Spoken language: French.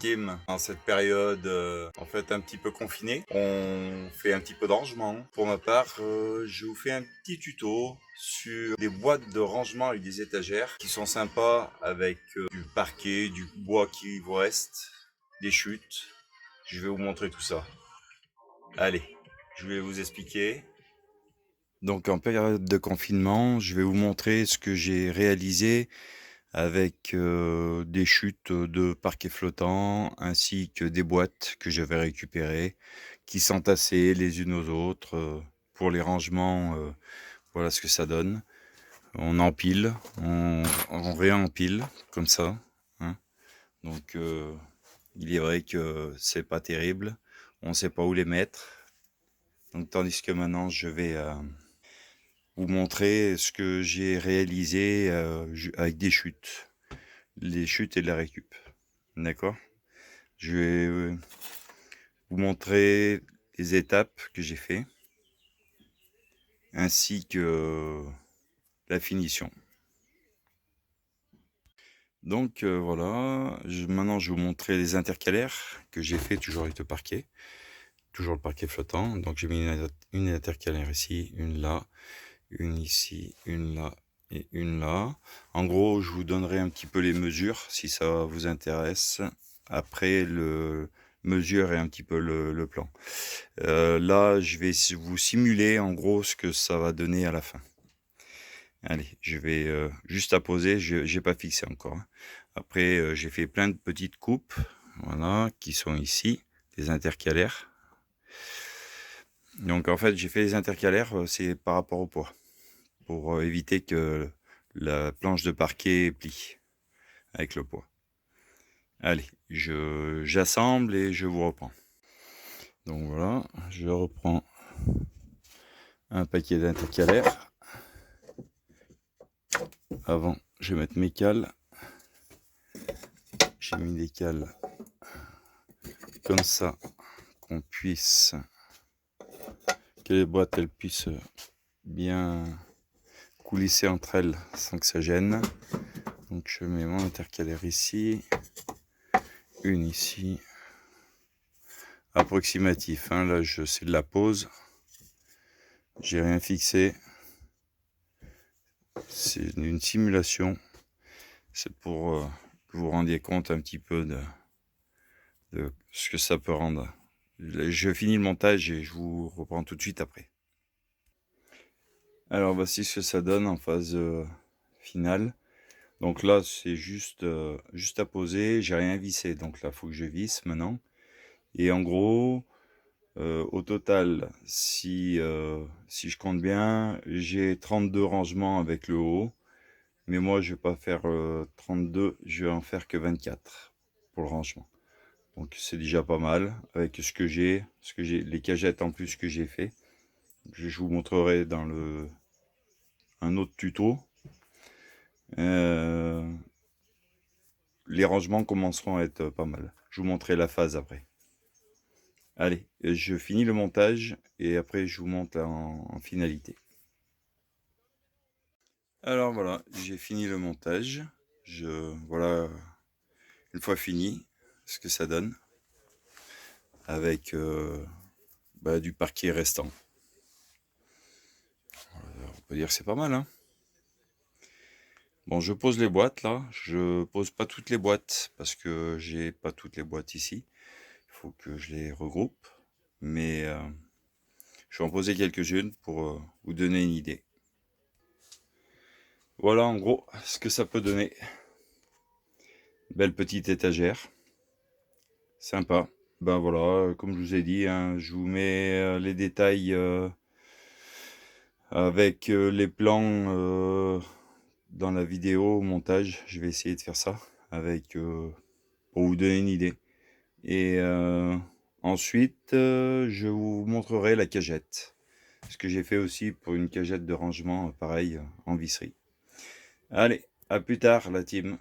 team. Dans cette période en fait un petit peu confinée, on fait un petit peu de rangement. Pour ma part, je vous fais un petit tuto sur des boîtes de rangement avec des étagères qui sont sympas avec du parquet, du bois qui vous reste, des chutes. Je vais vous montrer tout ça. Allez, je vais vous expliquer. Donc en période de confinement, je vais vous montrer ce que j'ai réalisé avec des chutes de parquet flottant ainsi que des boîtes que j'avais récupérées qui s'entassaient les unes aux autres. Pour les rangements, voilà ce que ça donne. On empile, on réempile comme ça, hein. Donc il est vrai que c'est pas terrible, on ne sait pas où les mettre. Donc tandis que maintenant je vais vous montrer ce que j'ai réalisé avec des chutes. Les chutes et de la récup. D'accord? Je vais vous montrer les étapes que j'ai fait, ainsi que la finition. Donc voilà, maintenant je vais vous montrer les intercalaires que j'ai fait toujours avec le parquet. Toujours le parquet flottant. Donc j'ai mis une intercalaire ici, une là, une ici, une là et une là. En gros, je vous donnerai un petit peu les mesures si ça vous intéresse. Après le mesure et un petit peu le plan. Là, je vais vous simuler en gros ce que ça va donner à la fin. Allez, je vais juste apposer, je n'ai pas fixé encore, hein. Après, j'ai fait plein de petites coupes, voilà, qui sont ici, des intercalaires. Donc en fait, j'ai fait les intercalaires, c'est par rapport au poids, pour éviter que la planche de parquet plie avec le poids. Allez, j'assemble et je vous reprends. Donc voilà, je reprends un paquet d'intercalaires. Avant, je vais mettre mes cales. J'ai mis des cales comme ça, qu'on puisse, que les boîtes elles puissent bien coulisser entre elles sans que ça gêne. Donc je mets mon intercalaire ici, une ici, approximatif, hein, là c'est de la pose, j'ai rien fixé, c'est une simulation, c'est pour que vous vous rendiez compte un petit peu de ce que ça peut rendre. Je finis le montage et je vous reprends tout de suite après. Alors voici ce que ça donne en phase finale. Donc là c'est juste à poser, j'ai rien vissé, donc là il faut que je visse maintenant. Et en gros, au total, si je compte bien, j'ai 32 rangements avec le haut. Mais moi je vais pas faire 32, je vais en faire que 24 pour le rangement. Donc c'est déjà pas mal avec ce que j'ai, les cagettes en plus que j'ai fait. Je vous montrerai dans un autre tuto. Les rangements commenceront à être pas mal. Je vous montrerai la phase après. Allez, je finis le montage et après je vous montre en finalité. Alors voilà, j'ai fini le montage. Voilà, une fois fini, ce que ça donne avec du parquet restant. On peut dire que c'est pas mal, hein. Bon, je pose les boîtes là. Je pose pas toutes les boîtes parce que j'ai pas toutes les boîtes ici. Il faut que je les regroupe. Mais je vais en poser quelques-unes pour vous donner une idée. Voilà en gros ce que ça peut donner. Belle petite étagère. Sympa. Ben voilà, comme je vous ai dit, hein, je vous mets les détails avec les plans dans la vidéo au montage. Je vais essayer de faire ça avec pour vous donner une idée. Et ensuite, je vous montrerai la cagette. Ce que j'ai fait aussi pour une cagette de rangement, pareil, en visserie. Allez, à plus tard la team.